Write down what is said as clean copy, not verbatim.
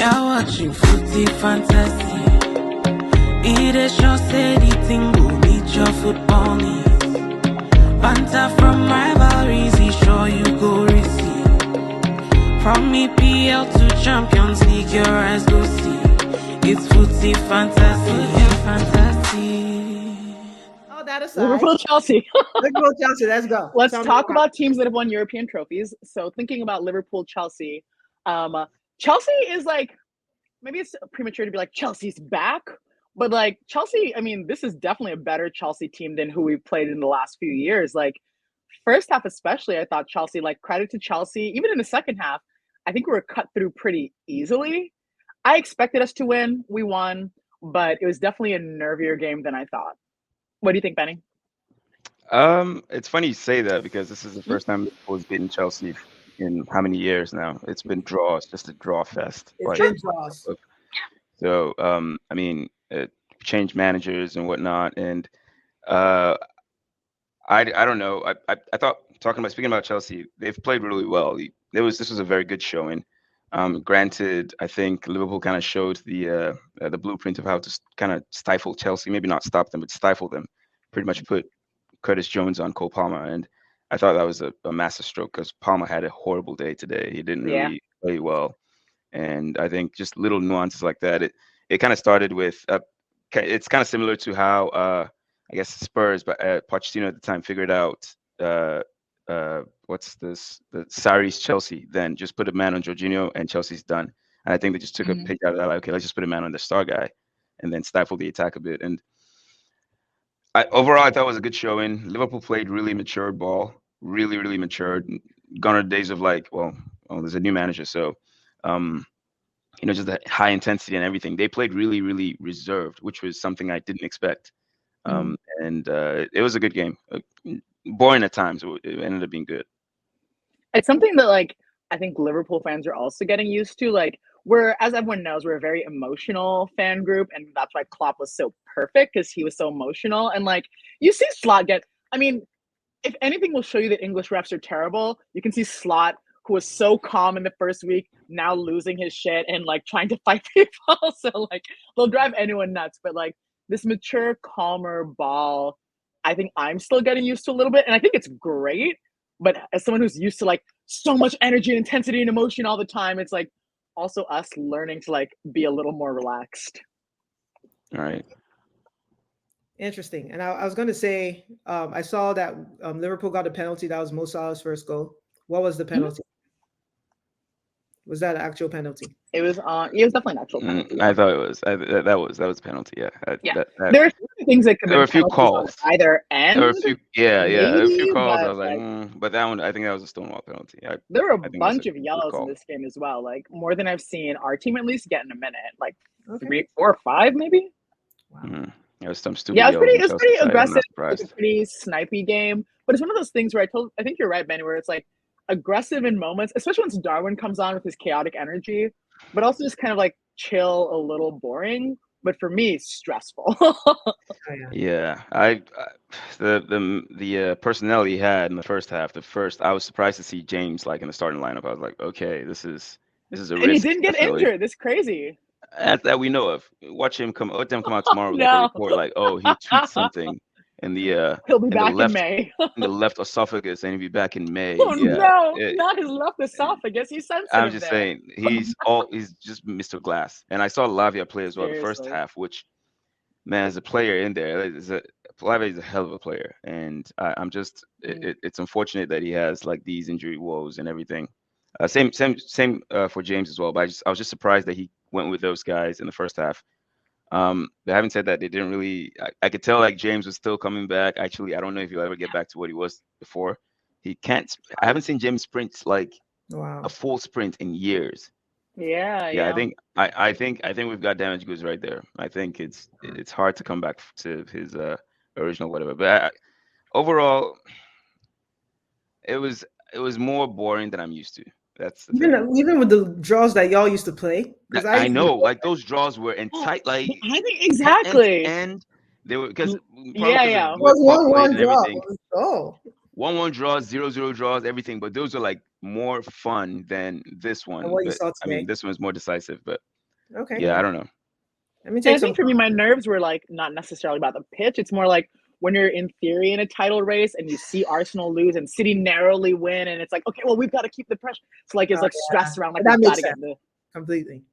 You're watching Footy Fantasy. It is your steady thing will meet your football needs. Banter from rivalries, he sure you go receive. From EPL to Champions League, your eyes go see. It's Footy Fantasy, fantasy. Oh, that aside. Liverpool, Chelsea. Liverpool, Chelsea. Let's go. Let's talk about teams that have won European trophies. So thinking about Liverpool, Chelsea. Chelsea is like, maybe it's premature to be like Chelsea's back, but like Chelsea, I mean, this is definitely a better Chelsea team than who we've played in the last few years. Like first half especially, I thought Chelsea, like credit to Chelsea, even in the second half, I think we were cut through pretty easily. I expected us to win. We won, but it was definitely a nervier game than I thought. What do you think, Benny? It's funny you say that because this is the first time Liverpool's beaten Chelsea in how many years now? It's been draws, just a draw fest. It's been draws. So, I mean, it changed managers and whatnot, and I don't know. I thought speaking about Chelsea, they've played really well. This was a very good showing. Granted, I think Liverpool kind of showed the blueprint of how to kind of stifle Chelsea. Maybe not stop them, but stifle them. Pretty much put Curtis Jones on Cole Palmer, and I thought that was a massive stroke because Palmer had a horrible day today. He didn't really play well, and I think just little nuances like that. It kind of started with it's kind of similar to how I guess Spurs, but Pochettino at the time figured out what's this, the Sarri's Chelsea. Then just put a man on Jorginho and Chelsea's done. And I think they just took a page out of that. Like, okay, let's just put a man on the star guy, and then stifle the attack a bit. And overall, I thought it was a good showing. Liverpool played really matured ball, really, really matured. Gone are the days of like, well, there's a new manager, so just the high intensity and everything. They played really, really reserved, which was something I didn't expect. And it was a good game. Boring at times, it ended up being good. It's something that like I think Liverpool fans are also getting used to. Like as everyone knows, we're a very emotional fan group, and that's why Klopp was so perfect because he was so emotional. And like you see Slot I mean, if anything will show you that English refs are terrible, you can see Slot, who was so calm in the first week, now losing his shit and like trying to fight people. So like they'll drive anyone nuts. But like this mature, calmer ball, I think I'm still getting used to a little bit. And I think it's great. But as someone who's used to like so much energy and intensity and emotion all the time, it's like also us learning to like be a little more relaxed. All right. Interesting. And I was going to say, I saw that Liverpool got a penalty. That was Mo Salah's first goal. What was the penalty? Was that an actual penalty? It was definitely an actual penalty. I thought it was. That was a penalty. Yeah. There are things that could. There were a few calls. Either end. There were a few. Yeah. There were a few calls. But, I was like, but that one, I think that was a Stonewall penalty. There were a bunch of yellows in this game as well. Like more than I've seen our team at least get in a minute. Like 3, 4, 5, maybe. Wow. It was some stupid. Yeah, it was pretty aggressive. It was a pretty snipey game. But it's one of those things where I think you're right, Benny, where it's like aggressive in moments, especially once Darwin comes on with his chaotic energy, but also just kind of like chill, a little boring. But for me, stressful. Yeah, the personnel he had in the first half. I was surprised to see James like in the starting lineup. I was like, okay, this is a risk. And he didn't get injured. This is crazy. That we know of. Let them come out tomorrow with a report like, oh, he tweaked something in the he'll be back in May. In the left esophagus, and he'll be back in May. Oh no, not his left esophagus. He's sensitive. I'm just saying he's just Mr. Glass. And I saw Lavia play as well the first half, which, man, as a player in there, Lavia is a hell of a player, and I'm just it's unfortunate that he has like these injury woes and everything. Same for James as well. But I was just surprised that he went with those guys in the first half. But having said that, they didn't really. I could tell like James was still coming back. Actually, I don't know if he'll ever get back to what he was before. He can't. I haven't seen James sprint like a full sprint in years. Yeah. I think we've got damaged goods right there. I think it's hard to come back to his original whatever. But overall, it was more boring than I'm used to. That's even with the draws that y'all used to play. I know, like those draws were in tight, like I think exactly, and they were because it was 1-1 draw. 1-1 draws, 0-0 draws, everything. But those are like more fun than this one. And what you saw today. I mean, this one's more decisive, but Okay. Yeah, I don't know. Let me And I take some. think for me, my nerves were like not necessarily about the pitch. It's more like when you're in theory in a title race and you see Arsenal lose and City narrowly win, and it's like, okay, well, we've got to keep the pressure. It's like it's Oh, like yeah. stress around like That we've got makes to get sense the completely.